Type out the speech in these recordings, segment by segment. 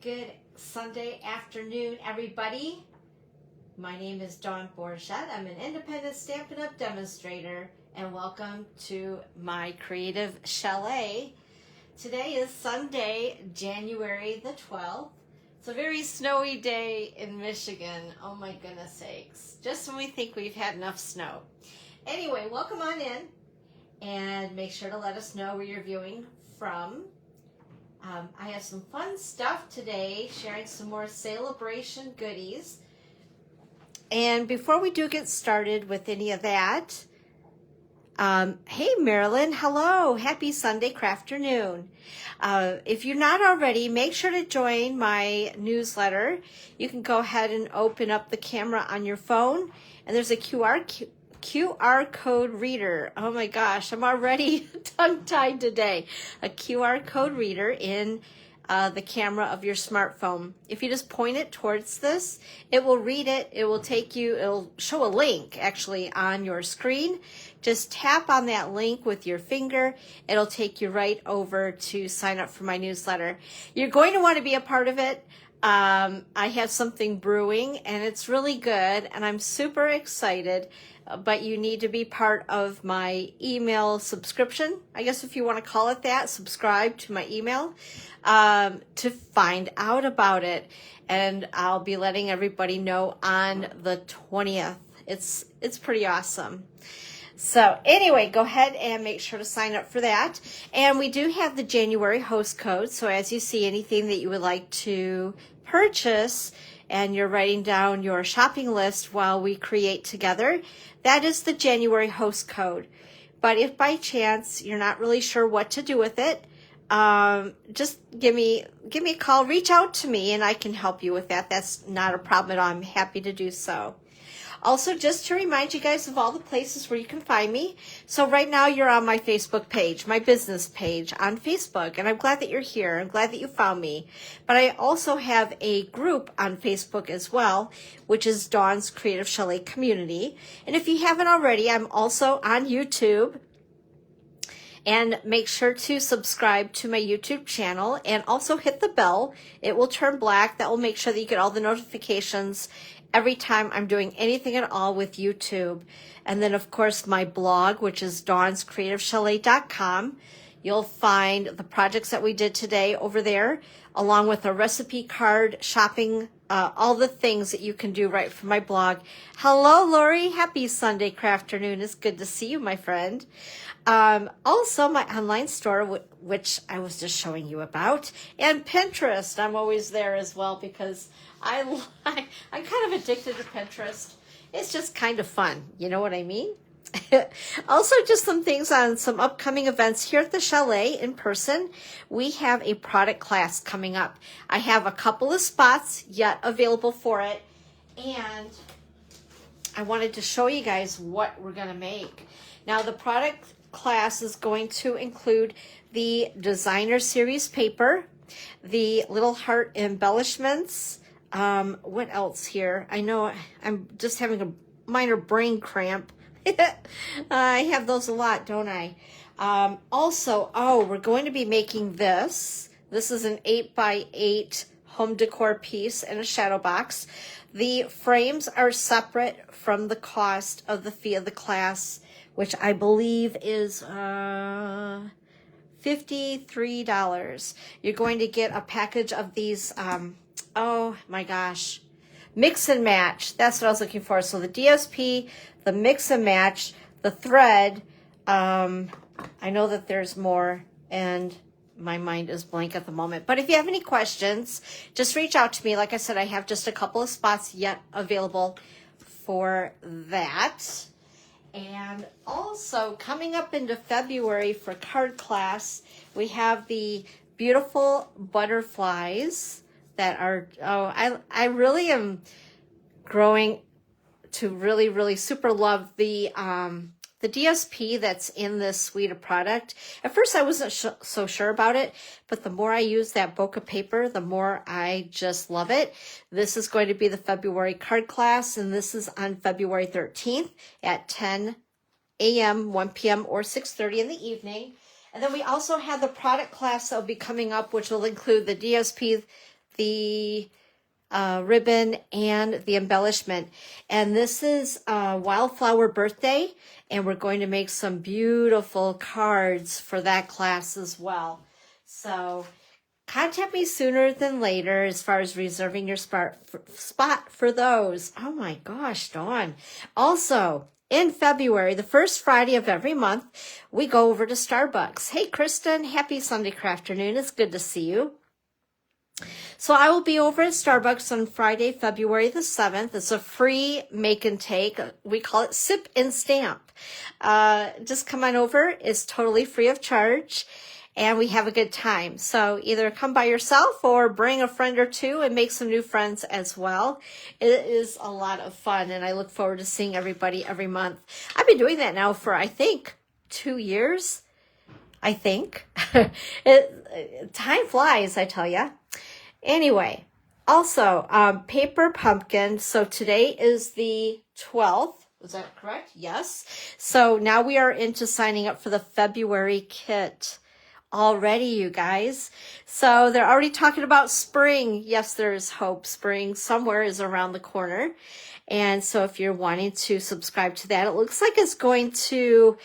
Good Sunday afternoon, everybody. My name is Dawn Borchette. I'm an independent Stampin' Up! Demonstrator, and welcome to my creative chalet. Today is Sunday, January the 12th. It's a very snowy day in Michigan. Oh my goodness sakes. Just when we think we've had enough snow. Anyway, welcome on in, and make sure to let us know where you're viewing from. I have some fun stuff today, sharing some more SaleABration goodies. And before we do get started with any of that, hey Marilyn, hello, happy Sunday crafternoon. If you're not already, make sure to join my newsletter. You can go ahead and open up the camera on your phone, and there's a QR code reader. Oh my gosh, I'm already tongue-tied today. A QR code reader in the camera of your smartphone. If you just point it towards this, it will read it. It will take you, it'll show a link actually on your screen. Just tap on that link with your finger. It'll take you right over to sign up for my newsletter. You're going to want to be a part of it. I have something brewing and it's really good and I'm super excited. But you need to be part of my email subscription, I guess if you want to call it that, subscribe to my email to find out about it. And I'll be letting everybody know on the 20th. It's pretty awesome. So anyway, go ahead and make sure to sign up for that. And we do have the January host code. So as you see anything that you would like to purchase and you're writing down your shopping list while we create together, that is the January host code. But if by chance you're not really sure what to do with it, just give me a call, reach out to me, and I can help you with that. That's not a problem at all. I'm happy to do so. Also, just to remind you guys of all the places where you can find me. So right now you're on my Facebook page, my business page on Facebook, and I'm glad that you're here. I'm glad that you found me. But I also have a group on Facebook as well, which is Dawn's Creative Chalet Community. And if you haven't already, I'm also on YouTube. And make sure to subscribe to my YouTube channel and also hit the bell. It will turn black. That will make sure that you get all the notifications every time I'm doing anything at all with YouTube. And then, of course, my blog, which is dawnscreativechalet.com. You'll find the projects that we did today over there, along with a recipe card, shopping, all the things that you can do right from my blog. Hello, Lori. Happy Sunday crafternoon. It's good to see you, my friend. Also, my online store, which I was just showing you about, and Pinterest. I'm always there as well because I'm kind of addicted to Pinterest. It's just kind of fun. You know what I mean? Also, just some things on some upcoming events here at the chalet in person. We have a product class coming up. I have a couple of spots yet available for it, and I wanted to show you guys what we're going to make. Now, the product class is going to include the designer series paper, the little heart embellishments. What else here? I know I'm just having a minor brain cramp. I have those a lot, don't I? Also, we're going to be making this. This is an 8x8 home decor piece and a shadow box. The frames are separate from the cost of the fee of the class, which I believe is $53. You're going to get a package of these, oh my gosh, mix and match. That's what I was looking for. So the DSP, the mix and match, the thread. I know that there's more, and my mind is blank at the moment. But if you have any questions, just reach out to me. Like I said, I have just a couple of spots yet available for that. And also coming up into February for card class, we have the beautiful butterflies that are, I really am growing to really, really super love the DSP that's in this suite of product. At first I wasn't so sure about it, but the more I use that bokeh paper, the more I just love it. This is going to be the February card class, and this is on February 13th at 10 a.m., 1 p.m., or 6:30 in the evening. And then we also have the product class that will be coming up, which will include the DSP, the ribbon and the embellishment. And this is Wildflower Birthday, and we're going to make some beautiful cards for that class as well. So contact me sooner than later as far as reserving your spot for those. Oh my gosh, Dawn. Also, in February, the first Friday of every month, we go over to Starbucks. Hey, Kristen, happy Sunday afternoon. It's good to see you. So I will be over at Starbucks on Friday, February the 7th. It's a free make and take. We call it Sip and Stamp. Just come on over. It's totally free of charge, and we have a good time. So either come by yourself or bring a friend or two and make some new friends as well. It is a lot of fun, and I look forward to seeing everybody every month. I've been doing that now for, I think, 2 years. I think. Time flies, I tell ya. Anyway, also, Paper Pumpkin. So today is the 12th. Is that correct? Yes. So now we are into signing up for the February kit already, you guys. So they're already talking about spring. Yes, there's hope. Spring somewhere is around the corner. And so if you're wanting to subscribe to that, it looks like it's going to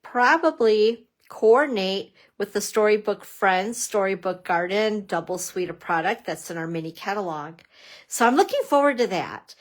probably coordinate with the Storybook Friends, Storybook Garden, double suite of product that's in our mini catalog. So I'm looking forward to that.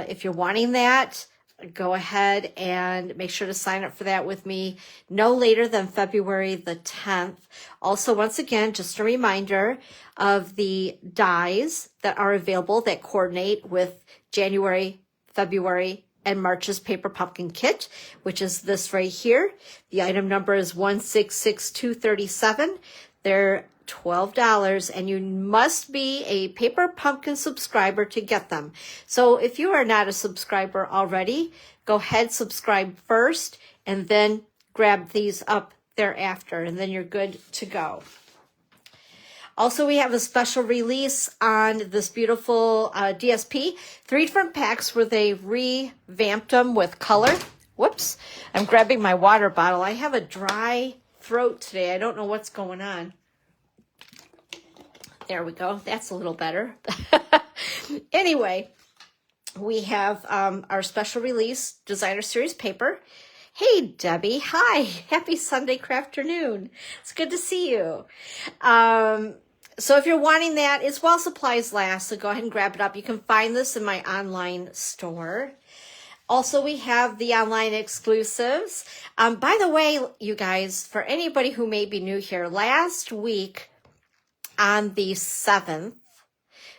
If you're wanting that, go ahead and make sure to sign up for that with me no later than February the 10th. Also, once again, just a reminder of the dies that are available that coordinate with January, February, and March's Paper Pumpkin Kit, which is this right here. The item number is 166237. They're $12, and you must be a Paper Pumpkin subscriber to get them. So if you are not a subscriber already, go ahead, subscribe first, and then grab these up thereafter, and then you're good to go. Also, we have a special release on this beautiful DSP. 3 different packs where they revamped them with color. Whoops, I'm grabbing my water bottle. I have a dry throat today. I don't know what's going on. There we go. That's a little better. Anyway, we have our special release Designer Series paper. Hey, Debbie. Hi. Happy Sunday afternoon. It's good to see you. So if you're wanting that, it's while supplies last, so go ahead and grab it up. You can find this in my online store. Also, we have the online exclusives. By the way, you guys, for anybody who may be new here, last week on the 7th,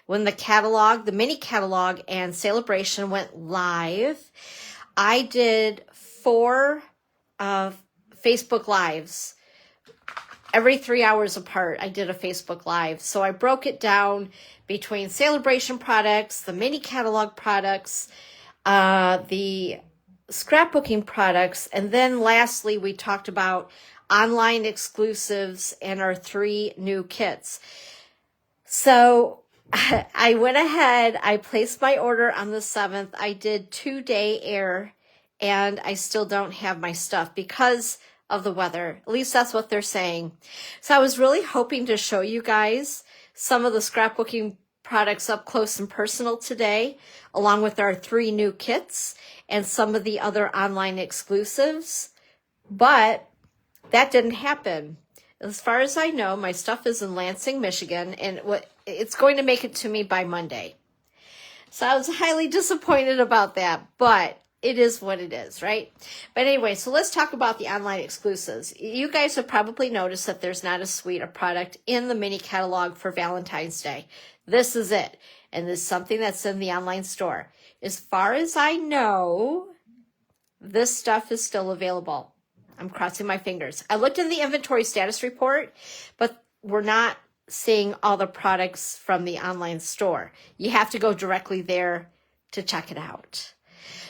when the catalog, the mini catalog and SaleABration went live, I did 4 Facebook Lives. Every 3 hours apart, I did a Facebook Live. So I broke it down between SaleABration products, the mini catalog products, the scrapbooking products, and then lastly, we talked about online exclusives and our 3 new kits. So I went ahead, I placed my order on the 7th. I did 2-day air, and I still don't have my stuff because of the weather. At least that's what they're saying. So I was really hoping to show you guys some of the scrapbooking products up close and personal today, along with our 3 new kits and some of the other online exclusives. But that didn't happen. As far as I know, my stuff is in Lansing, Michigan, and it's going to make it to me by Monday. So I was highly disappointed about that, but it is what it is, right? But anyway, so let's talk about the online exclusives. You guys have probably noticed that there's not a suite of product in the mini catalog for Valentine's Day. This is it. And this is something that's in the online store. As far as I know, this stuff is still available. I'm crossing my fingers. I looked in the inventory status report, but we're not seeing all the products from the online store. You have to go directly there to check it out.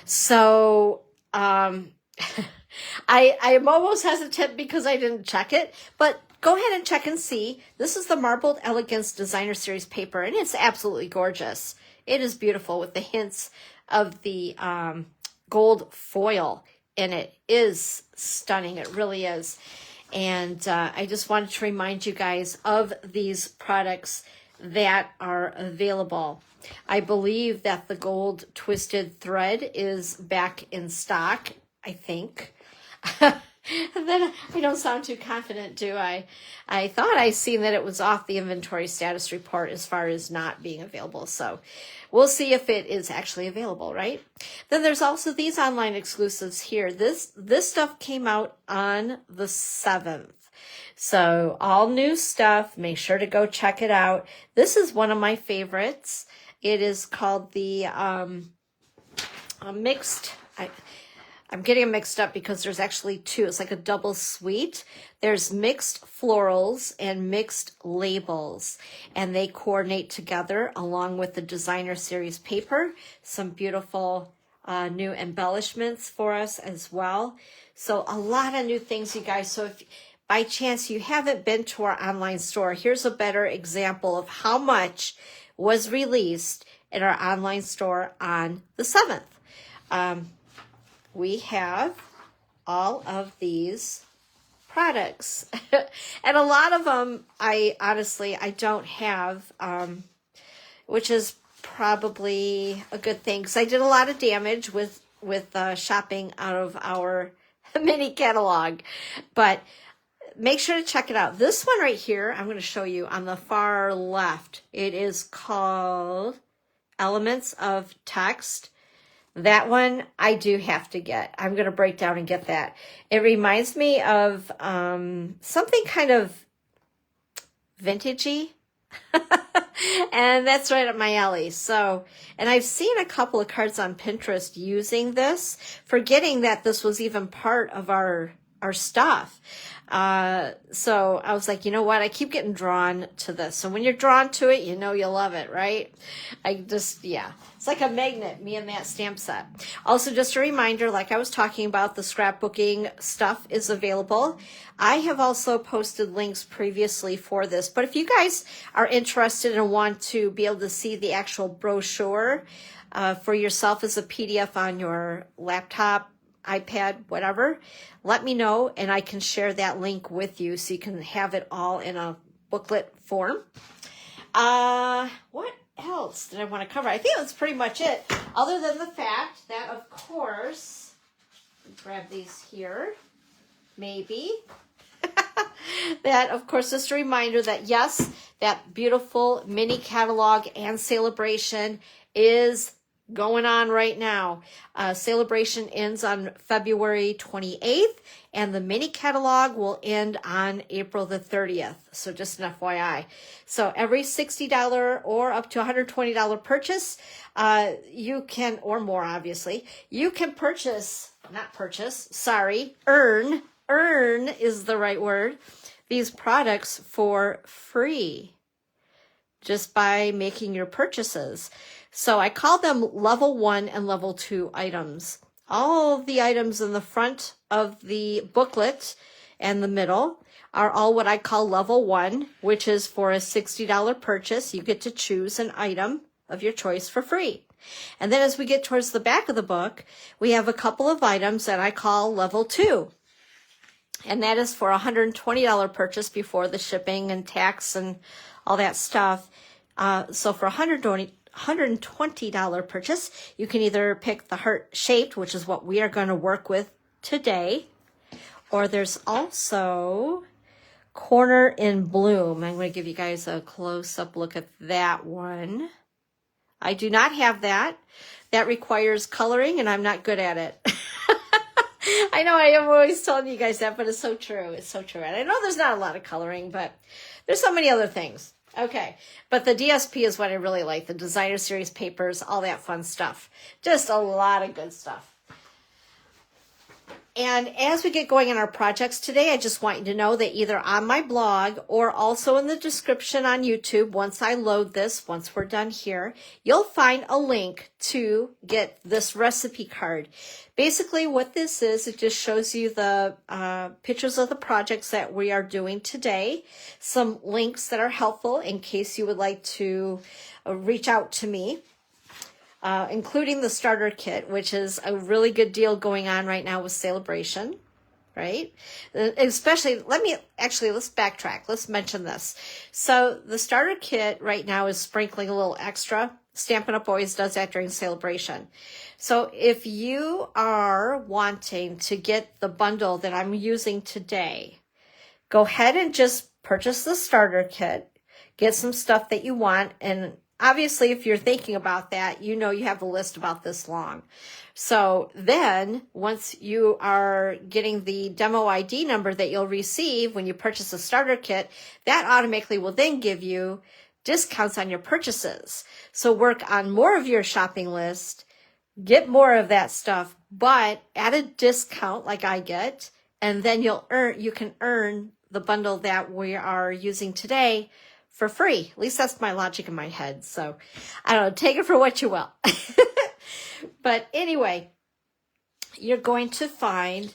So I am almost hesitant because I didn't check it, but go ahead and check and see. This is the Marbled Elegance Designer Series paper, and it's absolutely gorgeous. It is beautiful with the hints of the gold foil in it. Is stunning. It really is. And I just wanted to remind you guys of these products that are available. I believe that the gold twisted thread is back in stock, I think. And then I don't sound too confident, do I? I thought I seen that it was off the inventory status report as far as not being available. So we'll see if it is actually available, right? Then there's also these online exclusives here. This stuff came out on the 7th. So all new stuff. Make sure to go check it out. This is one of my favorites. It is called the mixed... I'm getting them mixed up because there's actually two. It's like a double suite. There's mixed florals and mixed labels, and they coordinate together along with the designer series paper. Some beautiful new embellishments for us as well. So a lot of new things, you guys. So if by chance you haven't been to our online store, here's a better example of how much was released in our online store on the 7th. We have all of these products and a lot of them I don't have, which is probably a good thing because I did a lot of damage with shopping out of our mini catalog. But make sure to check it out. This one right here, I'm going to show you on the far left. It is called Elements of Text. That one I do have to get. I'm going to break down and get that. It reminds me of something kind of vintagey. And that's right up my alley. So, and I've seen a couple of cards on Pinterest using this, forgetting that this was even part of our stuff. So I was like, you know what? I keep getting drawn to this. So when you're drawn to it, you know you'll love it, right? Yeah. It's like a magnet, me and that stamp set. Also, just a reminder, like I was talking about, the scrapbooking stuff is available. I have also posted links previously for this, but if you guys are interested and want to be able to see the actual brochure for yourself as a PDF on your laptop, iPad, whatever, let me know and I can share that link with you so you can have it all in a booklet form. What else did I want to cover? I think that's pretty much it, other than the fact that, of course, grab these here, maybe. That, of course, just a reminder that, yes, that beautiful mini catalog and SaleABration is going on right now. SaleABration ends on February 28th, and the mini catalog will end on April the 30th. So just an FYI. So every $60 or up to $120 purchase, you can, or more obviously, you can earn is the right word, these products for free just by making your purchases. So I call them level 1 and level 2 items. All of the items in the front of the booklet and the middle are all what I call level 1, which is for a $60 purchase. You get to choose an item of your choice for free. And then as we get towards the back of the book, we have a couple of items that I call level 2. And that is for a $120 purchase before the shipping and tax and all that stuff. So for $120 purchase, you can either pick the heart-shaped, which is what we are going to work with today, or there's also Corner in Bloom. I'm going to give you guys a close-up look at that one. I do not have that. That requires coloring, and I'm not good at it. I know I am always telling you guys that, but it's so true. It's so true. And I know there's not a lot of coloring, but there's so many other things. Okay, but the DSP is what I really like. The designer series papers, all that fun stuff. Just a lot of good stuff. And as we get going on our projects today, I just want you to know that either on my blog or also in the description on YouTube, once I load this, once we're done here, you'll find a link to get this recipe card. Basically what this is, it just shows you the pictures of the projects that we are doing today, some links that are helpful in case you would like to reach out to me. Including the starter kit, which is a really good deal going on right now with SaleABration. right? Especially, let's backtrack. Let's mention this. So the starter kit right now is sprinkling a little extra. Stampin' Up! Always does that during SaleABration. So if you are wanting to get the bundle that I'm using today, go ahead and just purchase the starter kit, get some stuff that you want, and obviously if you're thinking about that, you know you have a list about this long. So then once you are getting the demo ID number that you'll receive when you purchase a starter kit, that automatically will then give you discounts on your purchases. So work on more of your shopping list, get more of that stuff, but at a discount like I get, and then you can earn the bundle that we are using today for free. At least that's my logic in my head. So I don't know, take it for what you will. But anyway, you're going to find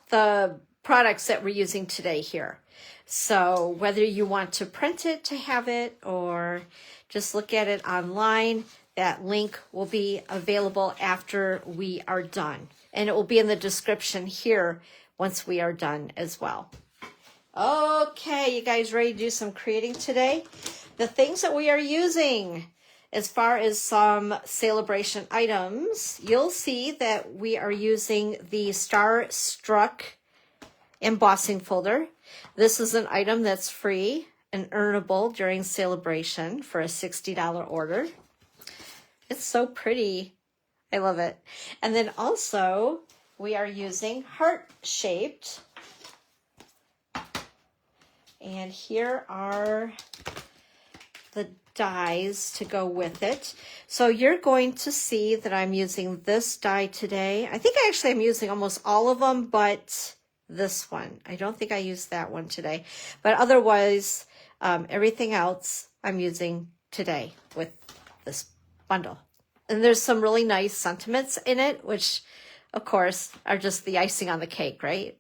the products that we're using today here. So whether you want to print it to have it or just look at it online, that link will be available after we are done. And it will be in the description here once we are done as well. Okay, you guys ready to do some creating today? The things that we are using as far as some SaleABration items, you'll see that we are using the Starstruck embossing folder. This is an item that's free and earnable during SaleABration for a $60 order. It's so pretty. I love it. And then also we are using heart-shaped. And here are the dies to go with it. So you're going to see that I'm using this die today. I think actually I'm using almost all of them, but this one. I don't think I used that one today. But otherwise, everything else I'm using today with this bundle. And there's some really nice sentiments in it, which of course are just the icing on the cake, right?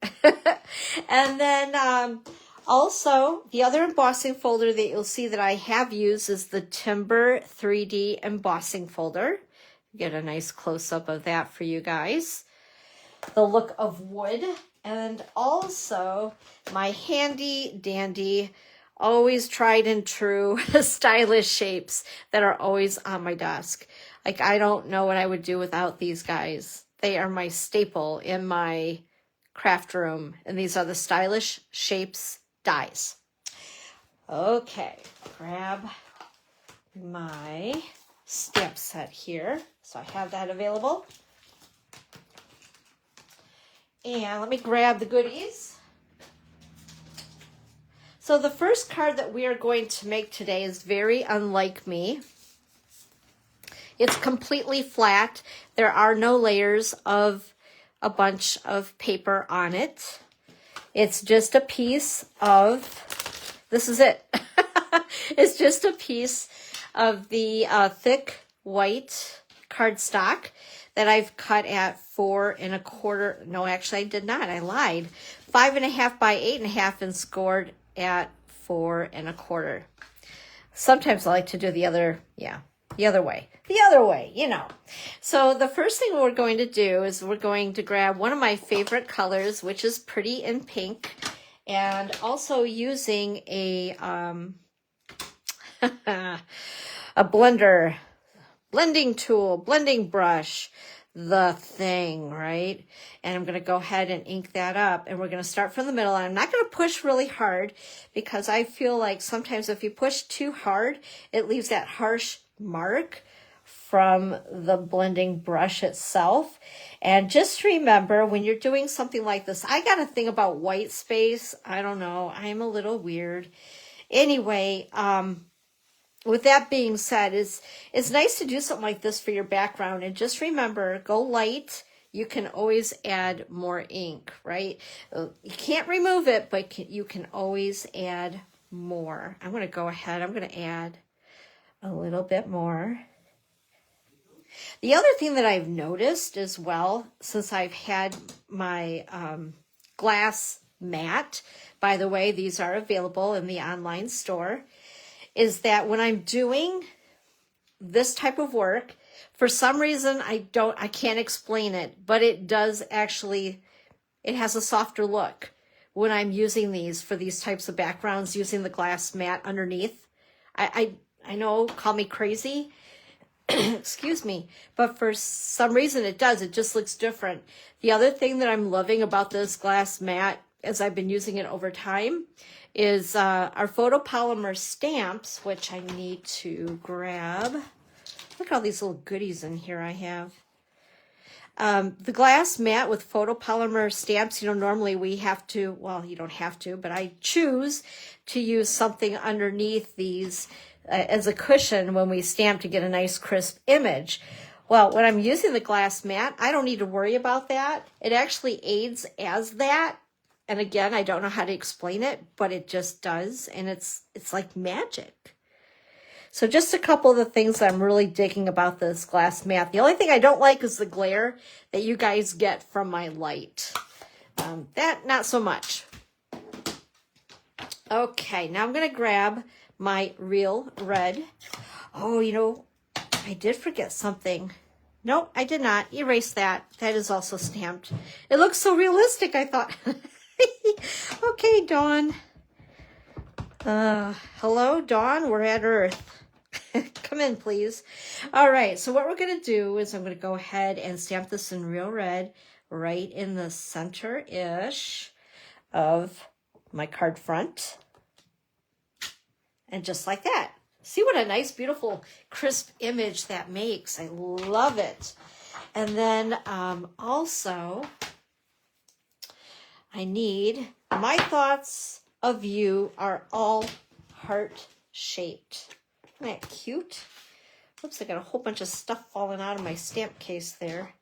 And then also the other embossing folder that you'll see that I have used is the Timber 3D embossing folder. Get a nice close-up of that for you guys. The look of wood, and also my handy dandy, always tried and true stylish shapes that are always on my desk. Like, I don't know what I would do without these guys. They are my staple in my craft room, and these are the stylish shapes dies. Okay, grab my stamp set here. So I have that available. And let me grab the goodies. So the first card that we are going to make today is very unlike me. It's completely flat. There are no layers of a bunch of paper on it. It's just a piece of, this is it. It's just a piece of the thick white cardstock that I've cut at 4 1/4. No, actually I did not. I lied. 5 1/2 by 8 1/2 and scored at 4 1/4. Sometimes I like to do the other way. The other way, you know. So the first thing we're going to do is we're going to grab one of my favorite colors, which is Pretty in Pink, and also using a a blending tool, blending brush, the thing, right? And I'm going to go ahead and ink that up, and we're going to start from the middle. And I'm not going to push really hard because I feel like sometimes if you push too hard, it leaves that harsh mark from the blending brush itself. And just remember, when you're doing something like this, I got a thing about white space. I don't know. I'm a little weird. Anyway, with that being said, it's nice to do something like this for your background. And just remember, go light. You can always add more ink, right? You can't remove it, but you can always add more. I'm going to go ahead. I'm going to add a little bit more. The other thing that I've noticed as well, since I've had my glass mat, by the way, these are available in the online store, is that when I'm doing this type of work, For some reason, I can't explain it, but it does actually, it has a softer look when I'm using these for these types of backgrounds, using the glass mat underneath. I know, call me crazy, excuse me, but for some reason it does. It just looks different. The other thing that I'm loving about this glass mat, as I've been using it over time, is our photopolymer stamps, which I need to grab. Look at all these little goodies in here I have. The glass mat with photopolymer stamps, you know, normally we have to, well, you don't have to, but I choose to use something underneath these as a cushion when we stamp to get a nice crisp image. Well, when I'm using the glass mat, I don't need to worry about that. It actually aids as that. And again, I don't know how to explain it, but it just does. And it's like magic. So just a couple of the things that I'm really digging about this glass mat. The only thing I don't like is the glare that you guys get from my light. That, not so much. Okay, now I'm going to grab my real red. Oh, you know, I did forget something. No, I did not. Erase that. That is also stamped. It looks so realistic, I thought. Okay, Dawn. Hello, Dawn. We're at Earth. Come in, please. All right, so what we're going to do is I'm going to go ahead and stamp this in real red right in the center-ish of my card front. And just like that. See what a nice, beautiful, crisp image that makes. I love it. And then also, I need, my thoughts of you are all heart-shaped. Isn't that cute? Oops, I got a whole bunch of stuff falling out of my stamp case there.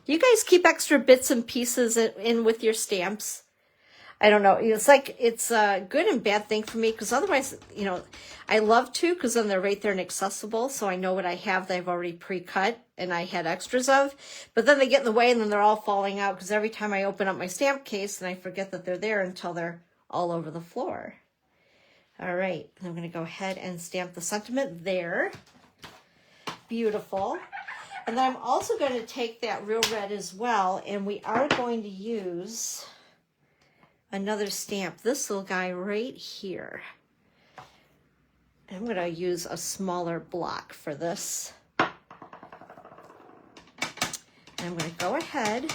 Do you guys keep extra bits and pieces in with your stamps? I don't know. It's like, it's a good and bad thing for me, because otherwise, you know, I love to, because then they're right there and accessible, so I know what I have that I've already pre-cut and I had extras of. But then they get in the way and then they're all falling out, because every time I open up my stamp case, and I forget that they're there until they're all over the floor. All right, I'm going to go ahead and stamp the sentiment there. Beautiful. And then I'm also going to take that real red as well, and we are going to use another stamp, this little guy right here. I'm going to use a smaller block for this. And I'm going to go ahead,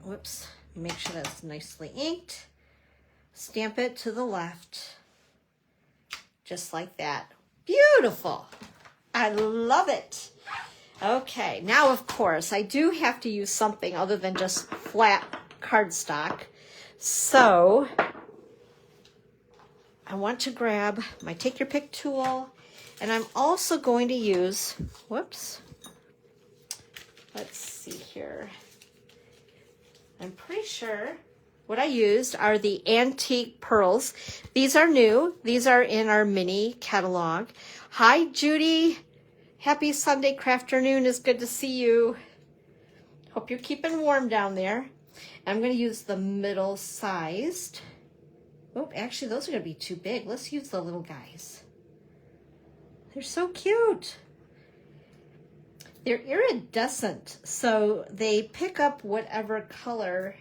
whoops, make sure that's nicely inked. Stamp it to the left, just like that. Beautiful. I love it. Okay, now of course, I do have to use something other than just flat cardstock. So I want to grab my Take Your Pick tool, and I'm also going to use, whoops, let's see here. I'm pretty sure what I used are the antique pearls. These are new. These are in our mini catalog. Hi, Judy. Happy Sunday crafternoon. It's good to see you. Hope you're keeping warm down there. I'm going to use the middle-sized. Oh, actually, those are going to be too big. Let's use the little guys. They're so cute. They're iridescent, so they pick up whatever color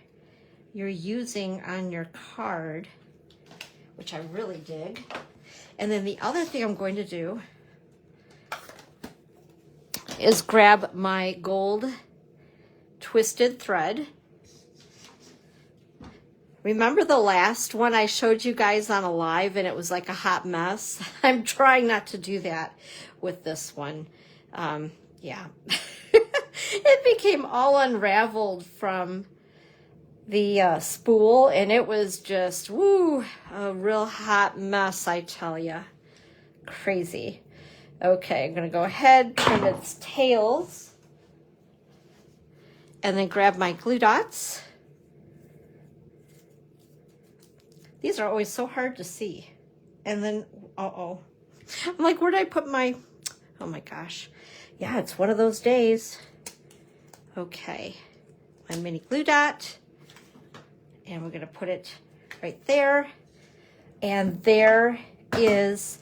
you're using on your card, which I really dig. And then the other thing I'm going to do is grab my gold twisted thread. Remember the last one I showed you guys on a live and it was like a hot mess? I'm trying not to do that with this one. Yeah. It became all unraveled from the spool, and it was just, woo, a real hot mess, I tell ya. Crazy. Okay, I'm going to go ahead, trim its tails, and then grab my glue dots. These are always so hard to see. And then, uh-oh. I'm like, where did I put my, oh my gosh. Yeah, it's one of those days. Okay, my mini glue dot. And we're going to put it right there. And there is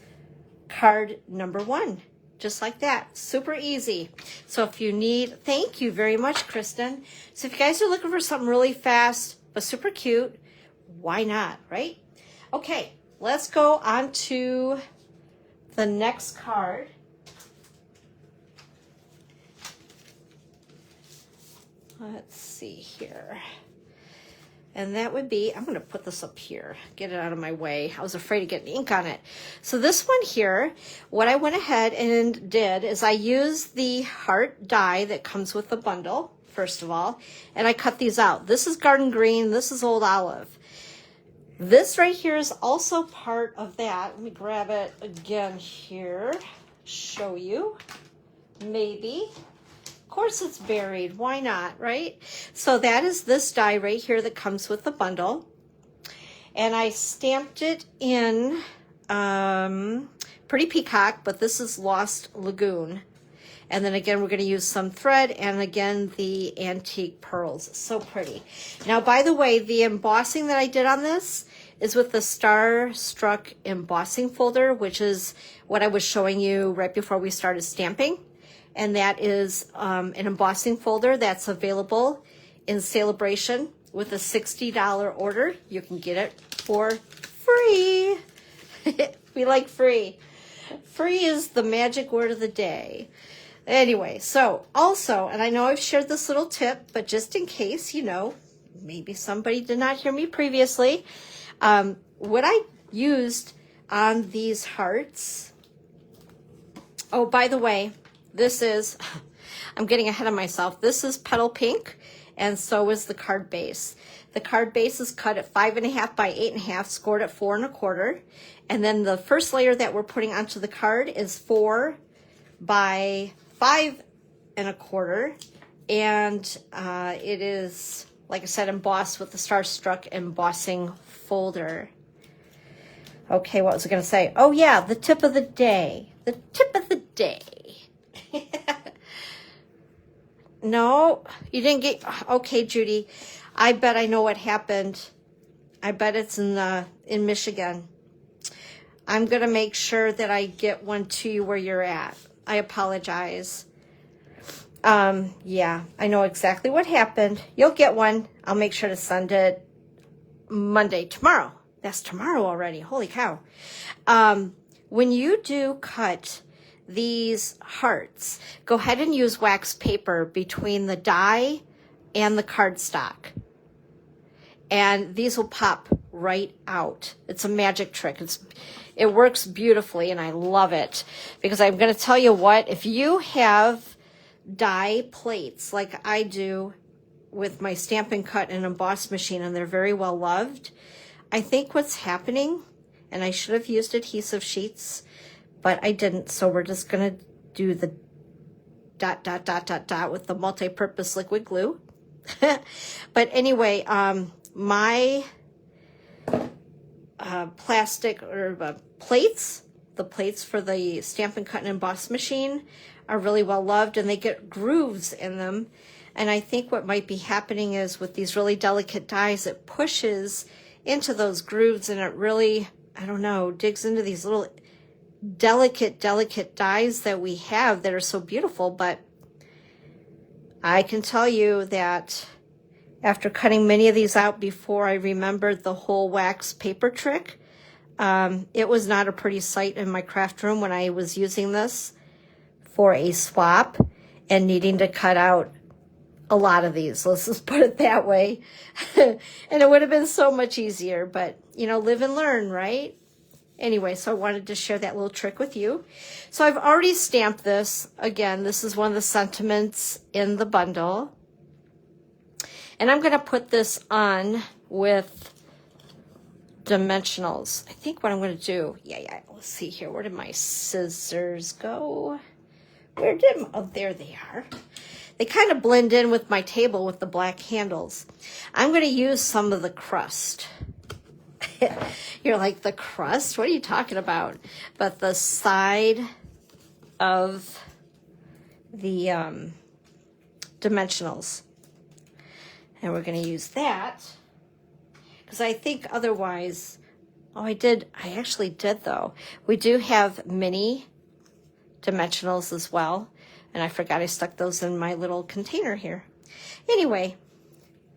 card number 1. just like that. Super easy. So if you need, thank you very much, Kristen. So if you guys are looking for something really fast but super cute, why not, right? Okay, let's go on to the next card. Let's see here. And that would be, I'm going to put this up here, get it out of my way. I was afraid of getting ink on it. So this one here, what I went ahead and did is I used the heart die that comes with the bundle, first of all, and I cut these out. This is garden green, this is old olive. This right here is also part of that. Let me grab it again here, show you, maybe. Of course it's buried, why not, right? So that is this die right here that comes with the bundle. And I stamped it in Pretty Peacock, but this is Lost Lagoon. And then again, we're gonna use some thread and again, the antique pearls, so pretty. Now, by the way, the embossing that I did on this is with the Starstruck embossing folder, which is what I was showing you right before we started stamping. And that is an embossing folder that's available in SaleABration with a $60 order. You can get it for free. We like free. Free is the magic word of the day. Anyway, so also, and I know I've shared this little tip, but just in case, you know, maybe somebody did not hear me previously, what I used on these hearts, oh, by the way, this is, I'm getting ahead of myself. This is Petal Pink, and so is the card base. The card base is cut at 5.5 by 8.5, scored at 4 1/4. And then the first layer that we're putting onto the card is 4 by 5 1/4. And it is, like I said, embossed with the Starstruck embossing folder. Okay, what was I going to say? Oh yeah, the tip of the day. The tip of the day. No, you didn't get, okay, Judy, I bet I know what happened. I bet it's in Michigan. I'm going to make sure that I get one to you where you're at. I apologize. Yeah, I know exactly what happened. You'll get one. I'll make sure to send it Monday, tomorrow. That's tomorrow already. Holy cow. When you do cut these hearts, go ahead and use wax paper between the die and the cardstock. And these will pop right out. It's a magic trick. It works beautifully, and I love it. Because I'm going to tell you what, if you have die plates like I do with my Stampin' Cut and Emboss machine, and they're very well loved, I think what's happening, and I should have used adhesive sheets, but I didn't, so we're just going to do the ... with the multi-purpose liquid glue. But anyway, my plastic or plates, the plates for the Stampin' Cut and Emboss machine are really well loved, and they get grooves in them. And I think what might be happening is with these really delicate dies, it pushes into those grooves, and it really, I don't know, digs into these little delicate dies that we have that are so beautiful. But I can tell you that after cutting many of these out before I remembered the whole wax paper trick, it was not a pretty sight in my craft room when I was using this for a swap and needing to cut out a lot of these. Let's just put it that way. And it would have been so much easier, but you know, live and learn, right? Anyway, so I wanted to share that little trick with you. So I've already stamped this. Again, this is one of the sentiments in the bundle. And I'm going to put this on with dimensionals. I think what I'm going to do, yeah, let's see here. Where did my scissors go? Oh, there they are. They kind of blend in with my table with the black handles. I'm going to use some of the crust. You're like, the crust? What are you talking about? But the side of the dimensionals. And we're going to use that because I think otherwise, I actually did though. We do have mini dimensionals as well. And I forgot I stuck those in my little container here. Anyway,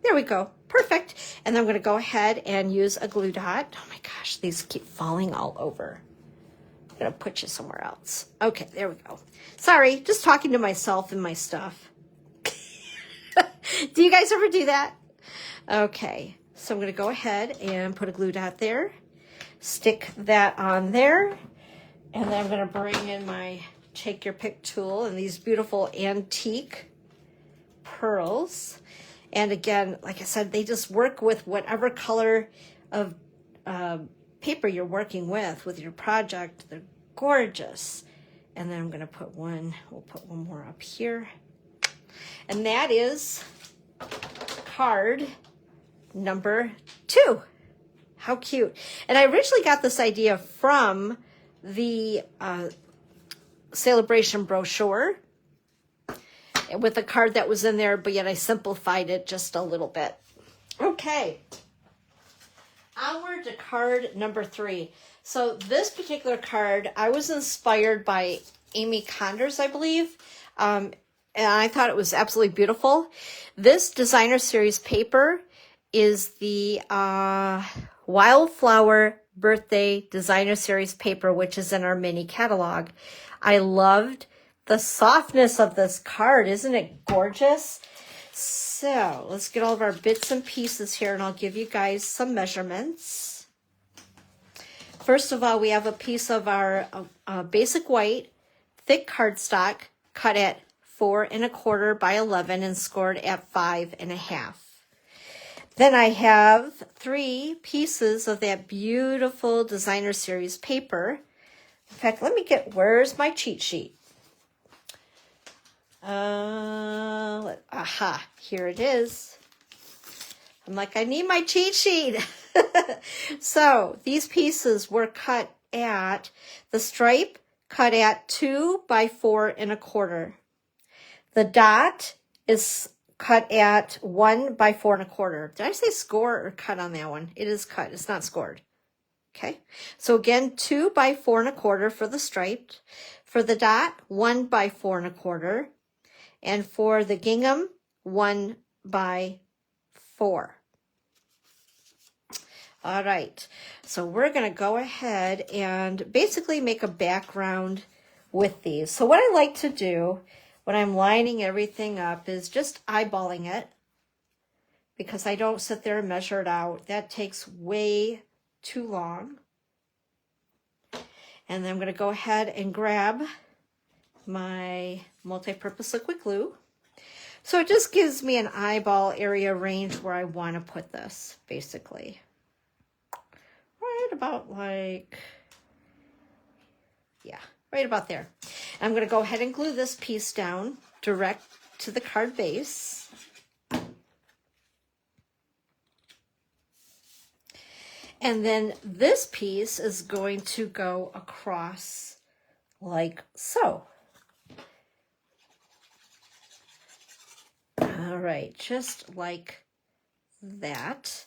there we go. Perfect. And then I'm going to go ahead and use a glue dot. Oh my gosh, these keep falling all over. I'm going to put you somewhere else. Okay, there we go. Sorry, just talking to myself and my stuff. Do you guys ever do that? Okay, so I'm going to go ahead and put a glue dot there. Stick that on there. And then I'm going to bring in my take your pick tool and these beautiful antique pearls. And again, like I said, they just work with whatever color of paper you're working with your project. They're gorgeous. And then I'm going to put one, we'll put one more up here. And that is card number 2. How cute. And I originally got this idea from the SaleABration brochure with the card that was in there, but yet I simplified it just a little bit. Okay. Onward to card number 3. So this particular card, I was inspired by Amy Condors, I believe. And I thought it was absolutely beautiful. This designer series paper is the Wildflower Birthday Designer Series paper, which is in our mini catalog. I loved the softness of this card. Isn't it gorgeous? So let's get all of our bits and pieces here, and I'll give you guys some measurements. First of all, we have a piece of our basic white thick cardstock cut at 4 1/4 by 11 and scored at 5 1/2. Then I have 3 pieces of that beautiful designer series paper. In fact, let me get, where's my cheat sheet? Aha, here it is. I'm like, I need my cheat sheet. So these pieces were cut at, the stripe cut at 2 by 4 1/4. The dot is cut at 1 by 4 1/4. Did I say score or cut on that one? It is cut. It's not scored. Okay. So again, 2 by 4 1/4 for the striped. For the dot, 1 by 4 1/4. And for the gingham, 1 by 4. All right. So we're going to go ahead and basically make a background with these. So what I like to do when I'm lining everything up is just eyeballing it, because I don't sit there and measure it out. That takes way too long. And then I'm going to go ahead and grab my multi-purpose liquid glue. So it just gives me an eyeball area range where I want to put this, basically. Right about like, yeah, right about there. I'm going to go ahead and glue this piece down direct to the card base. And then this piece is going to go across like so. All right, just like that.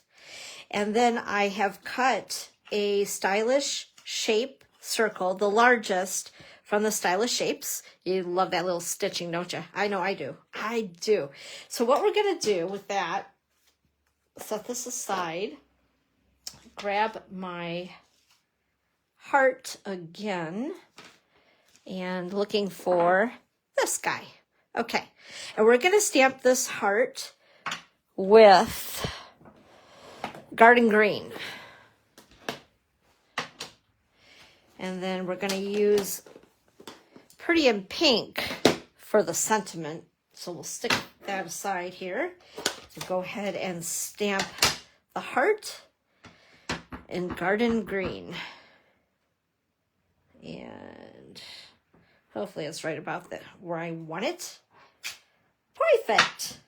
And then I have cut a stylish shape circle, the largest from the stylish shapes. You love that little stitching, don't you? I know I do. I do. So what we're going to do with that, set this aside, grab my heart again, and looking for this guy. Okay, and we're going to stamp this heart with garden green. And then we're going to use pretty in pink for the sentiment. So we'll stick that aside here. So go ahead and stamp the heart in garden green. And hopefully it's right about where I want it. Perfect.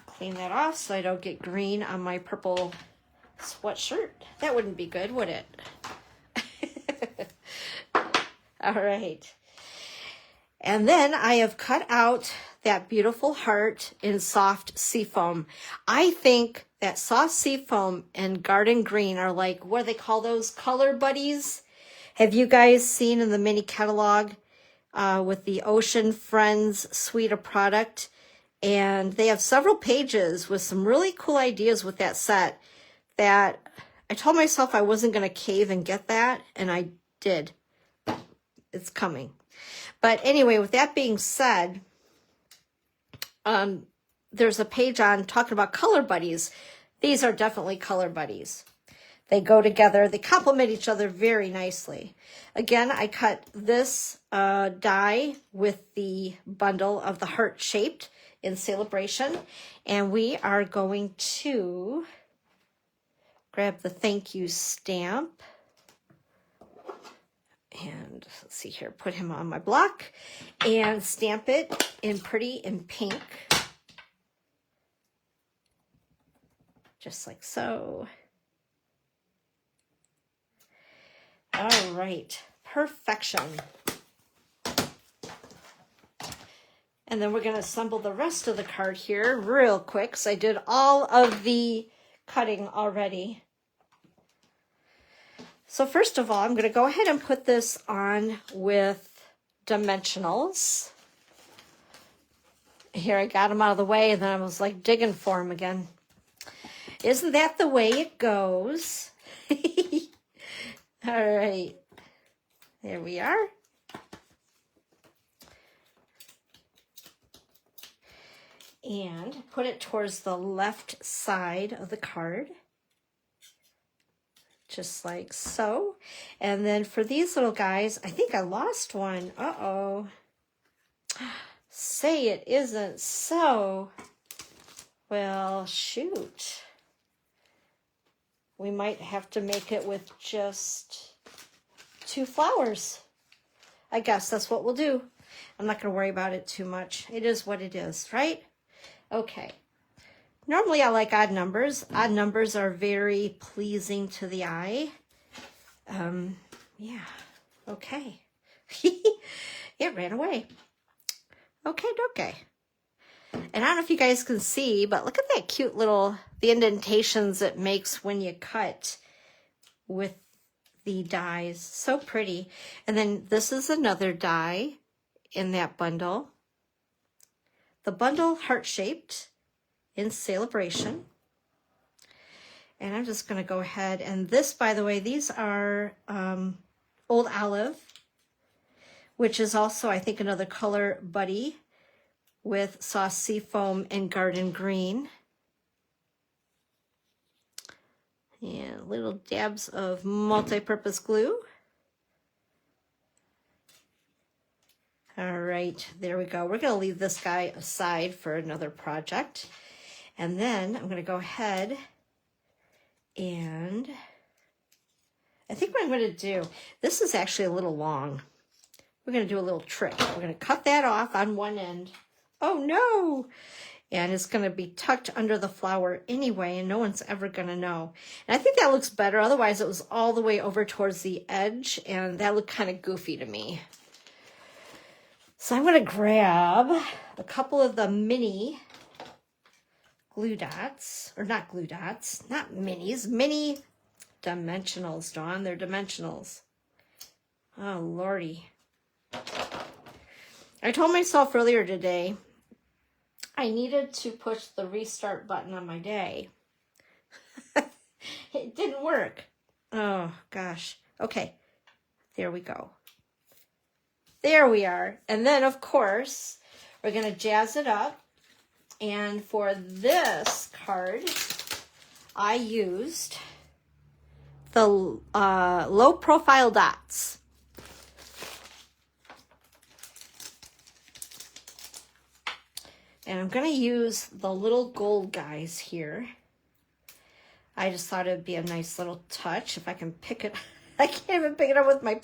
Clean that off so I don't get green on my purple sweatshirt. That wouldn't be good, would it? All right. And then I have cut out that beautiful heart in soft seafoam. I think that soft seafoam and garden green are like, what do they call those? Color buddies? Have you guys seen in the mini catalog with the Ocean Friends suite of product? And they have several pages with some really cool ideas with that set that I told myself I wasn't going to cave and get that, and I did. It's coming. But anyway, with that being said, there's a page on talking about color buddies. These are definitely color buddies. They go together. They complement each other very nicely. Again, I cut this die with the bundle of the heart-shaped in SaleABration. And we are going to grab the thank you stamp. And let's see here, put him on my block and stamp it in pretty in pink. Just like so. All right, perfection. And then we're going to assemble the rest of the card here real quick, because I did all of the cutting already. So first of all, I'm going to go ahead and put this on with dimensionals. Here, I got them out of the way, and then I was like digging for them again. Isn't that the way it goes? All right, there we are. And put it towards the left side of the card, just like so. And then for these little guys, I think I lost one. Uh-oh. Say it isn't so. Well, shoot. We might have to make it with just 2 flowers. I guess that's what we'll do. I'm not going to worry about it too much. It is what it is, right? Okay. Normally I like odd numbers. Odd numbers are very pleasing to the eye. Yeah. Okay. It ran away. Okay. And I don't know if you guys can see, but look at that cute little, the indentations it makes when you cut with the dies. So pretty. And then this is another die in that bundle. The bundle heart-shaped in SaleABration. And I'm just going to go ahead. And this, by the way, these are Old Olive, which is also, I think, another color buddy with soft seafoam and garden green. And little dabs of multi-purpose glue. All right, there we go. We're going to leave this guy aside for another project. And then I'm going to go ahead and I think what I'm going to do, this is actually a little long. We're going to do a little trick. We're going to cut that off on one end. Oh, no. And it's going to be tucked under the flower anyway, and no one's ever going to know. And I think that looks better. Otherwise, it was all the way over towards the edge, and that looked kind of goofy to me. So I'm going to grab a couple of the mini glue dots, or not glue dots, not minis, mini dimensionals, Dawn. They're dimensionals. Oh, Lordy. I told myself earlier today I needed to push the restart button on my day. It didn't work. Oh, gosh. Okay, there we go. There we are. And then, of course, we're going to jazz it up. And for this card, I used the low-profile dots. And I'm going to use the little gold guys here. I just thought it would be a nice little touch if I can pick it. I can't even pick it up with my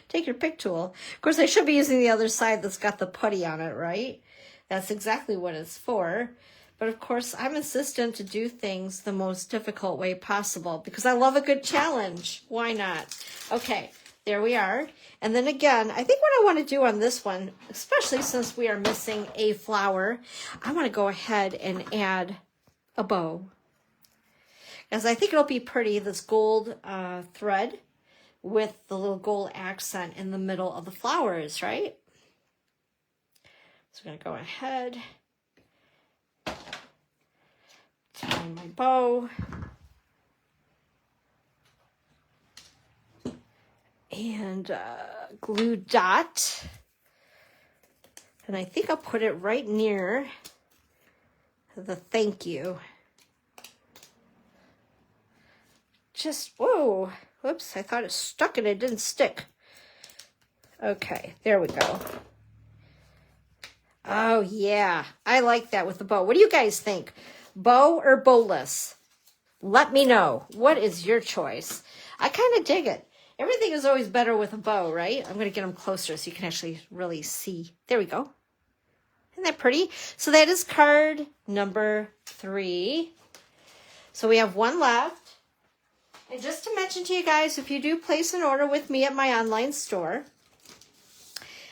take your pick tool. Of course, I should be using the other side that's got the putty on it, right? That's exactly what it's for. But of course, I'm insistent to do things the most difficult way possible because I love a good challenge. Why not? Okay, there we are. And then again, I think what I want to do on this one, especially since we are missing a flower, I want to go ahead and add a bow. as I think it'll be pretty, this gold thread with the little gold accent in the middle of the flowers, right? So I'm going to go ahead, tie my bow, and glue dot. And I think I'll put it right near the thank you. Just, whoa, whoops, I thought it stuck and it didn't stick. Okay, there we go. Oh yeah, I like that with the bow. What do you guys think? Bow or bowless? Let me know. What is your choice? I kind of dig it. Everything is always better with a bow, right? I'm going to get them closer so you can actually really see. There we go. Isn't that pretty? So that is card number 3. So we have one left. And just to mention to you guys, if you do place an order with me at my online store,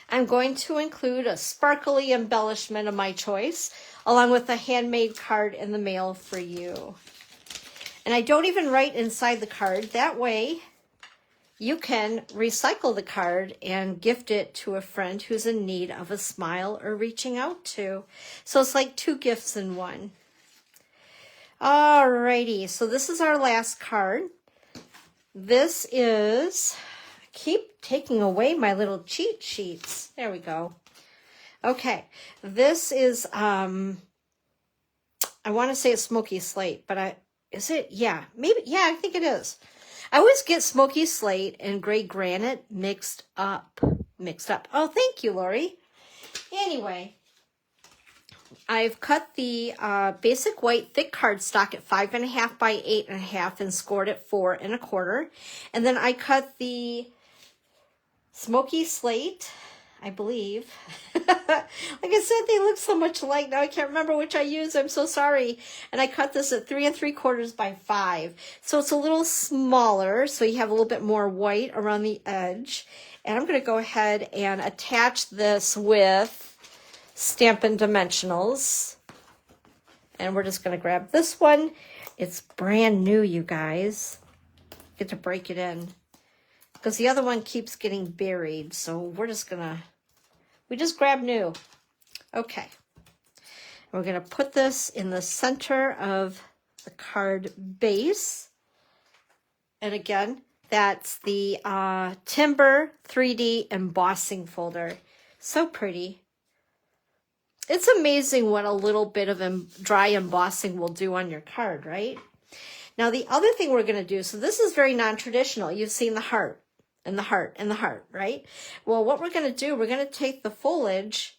I'm going to include a sparkly embellishment of my choice, along with a handmade card in the mail for you. And I don't even write inside the card. That way, you can recycle the card and gift it to a friend who's in need of a smile or reaching out to. So it's like 2 gifts in one. Alrighty, so this is our last card. This is, I keep taking away my little cheat sheets. There we go. Okay, this is, I want to say it's Smoky Slate, but is it? Yeah, maybe, yeah, I think it is. I always get Smoky Slate and Gray Granite mixed up. Oh, thank you, Lori. Anyway, I've cut the basic white thick cardstock at 5.5 by 8.5 and scored at 4 1/4. And then I cut the Smoky Slate, I believe. Like I said, they look so much alike. Now I can't remember which I used. I'm so sorry. And I cut this at 3 3/4 by 5. So it's a little smaller. So you have a little bit more white around the edge. And I'm going to go ahead and attach this with Stampin' Dimensionals. And we're just going to grab this one. It's brand new, you guys. Get to break it in. Because the other one keeps getting buried. So we're just going to, we just grab new. Okay. We're going to put this in the center of the card base. And again, that's the Timber 3D embossing folder. So pretty. It's amazing what a little bit of dry embossing will do on your card, right? Now, the other thing we're going to do, so this is very non-traditional. You've seen the heart and the heart and the heart, right? Well, what we're going to do, we're going to take the foliage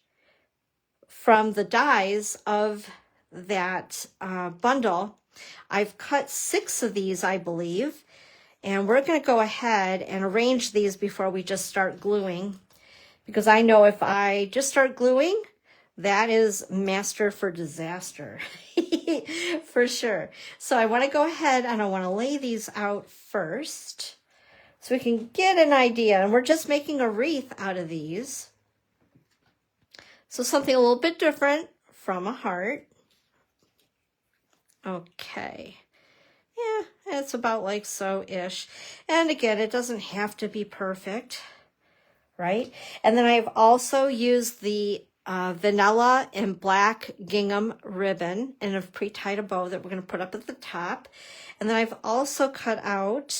from the dies of that bundle. I've cut 6 of these, I believe, and we're going to go ahead and arrange these before we just start gluing, because I know if I just start gluing, that is master for disaster, for sure. So I want to go ahead and I want to lay these out first so we can get an idea. And we're just making a wreath out of these. So something a little bit different from a heart. Okay. Yeah, it's about like so-ish. And again, it doesn't have to be perfect, right? And then I've also used the vanilla and black gingham ribbon, and I've pre-tied a bow that we're going to put up at the top. And then I've also cut out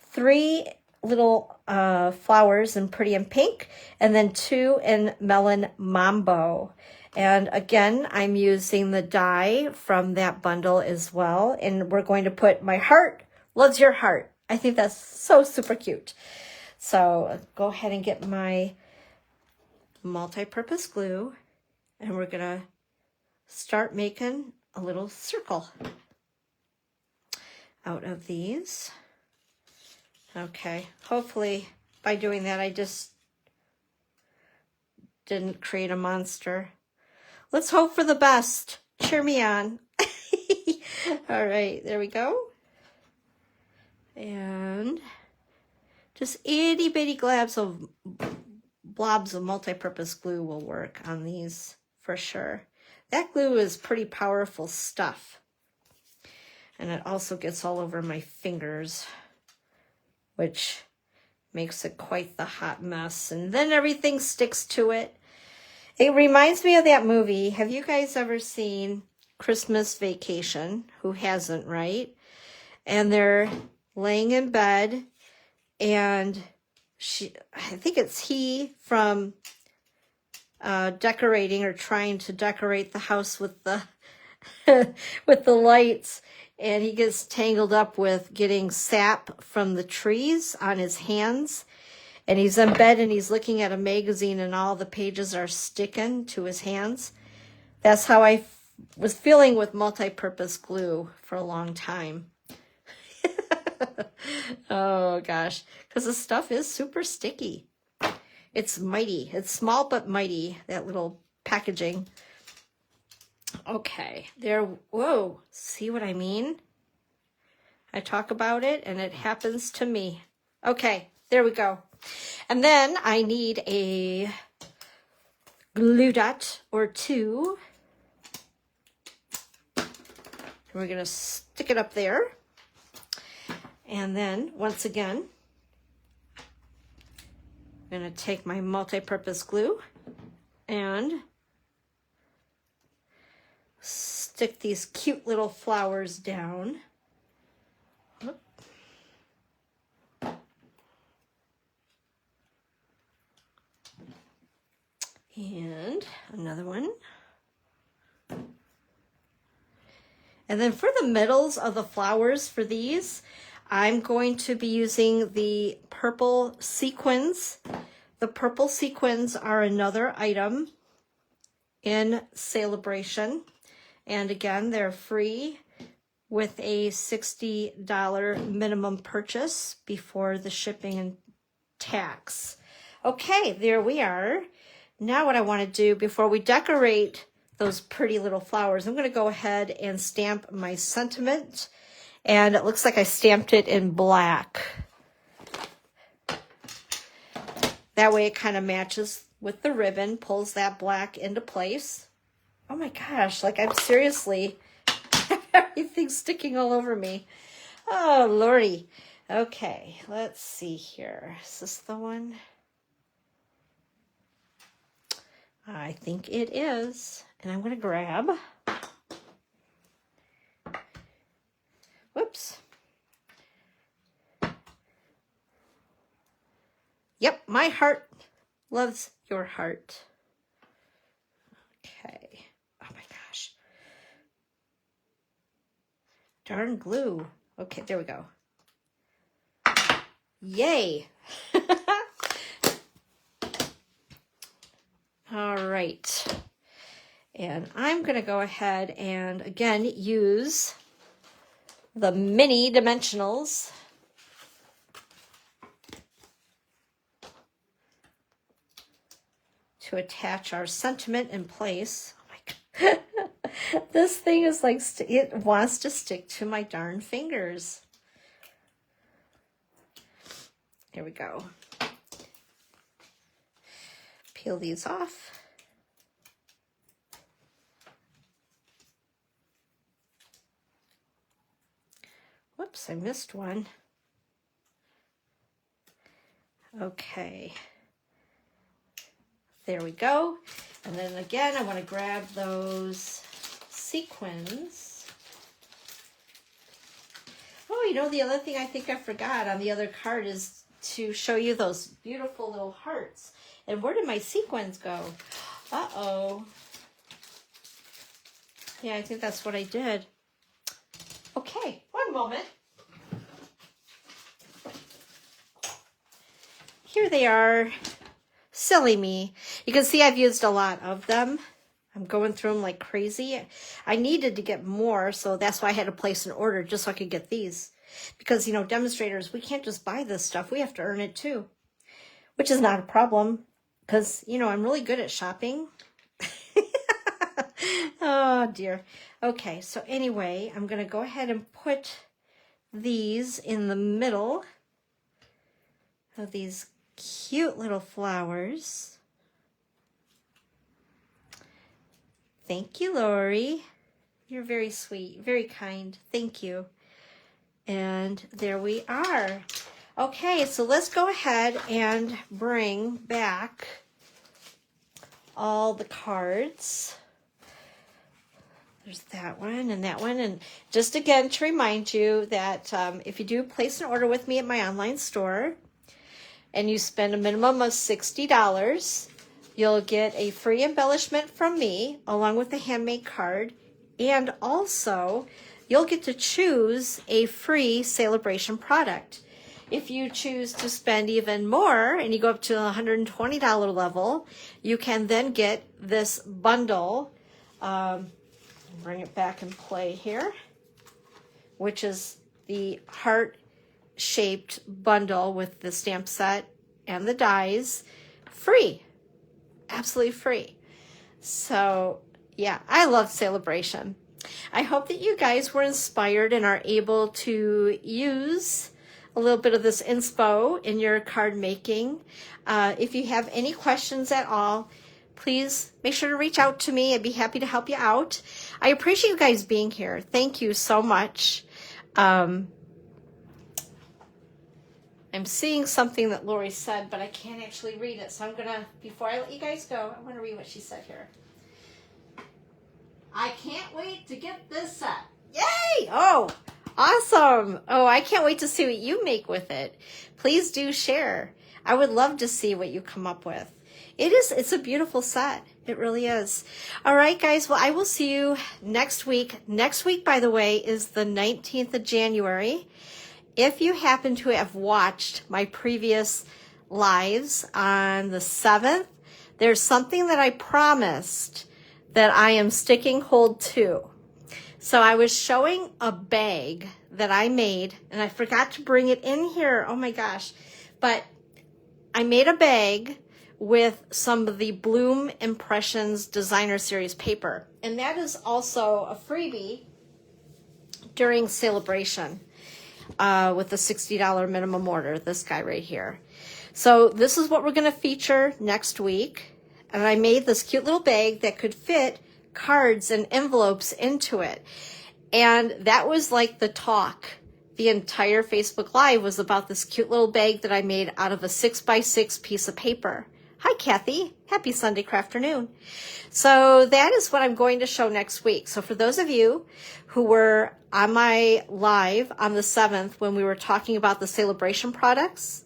3 little flowers in pretty and pink, and then 2 in melon mambo. And again, I'm using the die from that bundle as well. And we're going to put my heart loves your heart. I think that's so super cute. So go ahead and get my multi-purpose glue, and we're gonna start making a little circle out of these. Okay, hopefully by doing that I just didn't create a monster. Let's hope for the best. Cheer me on. All right, there we go. And just itty bitty blobs of multi-purpose glue will work on these for sure. That glue is pretty powerful stuff. And it also gets all over my fingers, which makes it quite the hot mess. And then everything sticks to it. It reminds me of that movie. Have you guys ever seen Christmas Vacation? Who hasn't, right? And they're laying in bed, and I think it's he from decorating or trying to decorate the house with the with the lights, and he gets tangled up with getting sap from the trees on his hands, and he's in bed and he's looking at a magazine and all the pages are sticking to his hands. That's how I was feeling with multi-purpose glue for a long time. Oh gosh, because the stuff is super sticky. It's mighty. It's small but mighty, that little packaging. Okay, there. Whoa, see what I mean? I talk about it and it happens to me. Okay, there we go. And then I need a glue dot or two. We're going to stick it up there. And then, once again, I'm going to take my multi-purpose glue and stick these cute little flowers down. And another one. And then for the middles of the flowers for these, I'm going to be using the purple sequins. The purple sequins are another item in SaleABration. And again, they're free with a $60 minimum purchase before the shipping and tax. Okay, there we are. Now what I want to do before we decorate those pretty little flowers, I'm going to go ahead and stamp my sentiment. And it looks like I stamped it in black. That way it kind of matches with the ribbon, pulls that black into place. Oh my gosh, like I'm seriously, everything's sticking all over me. Oh, Lordy. Okay, let's see here. Is this the one? I think it is. And I'm going to grab. Whoops. Yep, my heart loves your heart. Okay. Oh my gosh. Darn glue. Okay, there we go. Yay. All right. And I'm going to go ahead and again use the mini dimensionals to attach our sentiment in place. Oh my God. This thing is like, it wants to stick to my darn fingers. Here we go. Peel these off. Whoops, I missed one. Okay. There we go. And then again, I want to grab those sequins. Oh, you know, the other thing I think I forgot on the other card is to show you those beautiful little hearts. And where did my sequins go? Uh-oh. Yeah, I think that's what I did. Okay, one moment. Here they are. Silly me. You can see I've used a lot of them. I'm going through them like crazy. I needed to get more, so that's why I had to place an order just so I could get these. Because, you know, demonstrators, we can't just buy this stuff. We have to earn it too. Which is not a problem. Because, you know, I'm really good at shopping. Oh, dear. Okay, so anyway, I'm going to go ahead and put these in the middle of these cute little flowers. Thank you, Lori. You're very sweet, very kind. Thank you. And there we are. Okay, so let's go ahead and bring back all the cards. There's that one and that one. And just again to remind you that if you do place an order with me at my online store and you spend a minimum of $60, you'll get a free embellishment from me along with a handmade card. And also, you'll get to choose a free SaleABration product. If you choose to spend even more and you go up to the $120 level, you can then get this bundle. Bring it back and play here, which is the heart-shaped bundle with the stamp set and the dies, free, absolutely free. So yeah, I love SaleABration. I hope that you guys were inspired and are able to use a little bit of this inspo in your card making. If you have any questions at all, please make sure to reach out to me. I'd be happy to help you out. I appreciate you guys being here. Thank you so much. I'm seeing something that Lori said, but I can't actually read it. So I'm going to, before I let you guys go, I want to read what she said here. I can't wait to get this set. Yay! Oh, awesome. Oh, I can't wait to see what you make with it. Please do share. I would love to see what you come up with. It's a beautiful set. It really is. All right, guys. Well, I will see you next week. Next week, by the way, is the 19th of January. If you happen to have watched my previous lives on the 7th, there's something that I promised that I am sticking hold to. So I was showing a bag that I made, and I forgot to bring it in here. Oh my gosh. But I made a bag with some of the Bloom Impressions Designer Series paper. And that is also a freebie during SaleABration with the $60 minimum order, this guy right here. So this is what we're going to feature next week. And I made this cute little bag that could fit cards and envelopes into it. And that was like the talk. The entire Facebook Live was about this cute little bag that I made out of a 6x6 piece of paper. Hi, Kathy. Happy Sunday afternoon. So that is what I'm going to show next week. So for those of you who were on my live on the 7th when we were talking about the SaleABration products,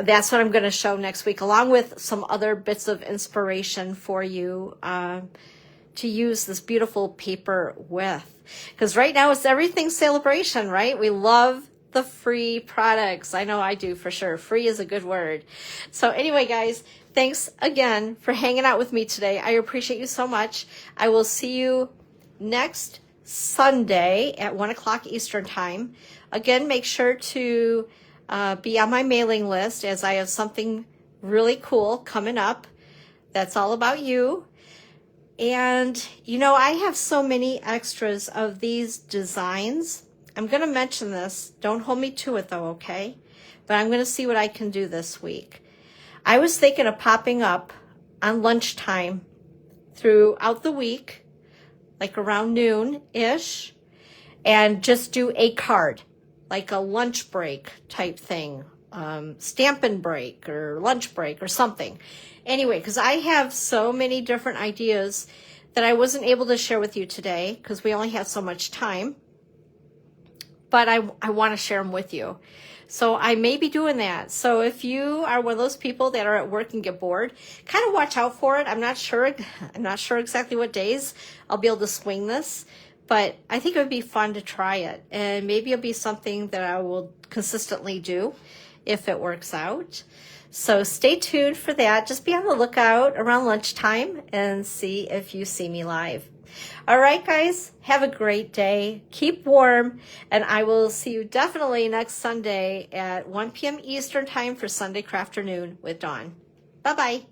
that's what I'm going to show next week, along with some other bits of inspiration for you to use this beautiful paper with. Because right now it's everything SaleABration, right? We love the free products. I know I do for sure. Free is a good word. So anyway, guys, thanks again for hanging out with me today. I appreciate you so much. I will see you next Sunday at 1 o'clock Eastern Time. Again, make sure to be on my mailing list, as I have something really cool coming up that's all about you. And, you know, I have so many extras of these designs. I'm going to mention this. Don't hold me to it, though, okay? But I'm going to see what I can do this week. I was thinking of popping up on lunchtime throughout the week, like around noon-ish, and just do a card, like a lunch break type thing, Stampin' break or lunch break or something. Anyway, because I have so many different ideas that I wasn't able to share with you today because we only have so much time, but I want to share them with you. So I may be doing that. So if you are one of those people that are at work and get bored, kind of watch out for it. I'm not sure exactly what days I'll be able to swing this, but I think it would be fun to try it. And maybe it'll be something that I will consistently do if it works out. So stay tuned for that. Just be on the lookout around lunchtime and see if you see me live. All right, guys, have a great day. Keep warm, and I will see you definitely next Sunday at 1 p.m. Eastern Time for Sunday Crafternoon with Dawn. Bye-bye.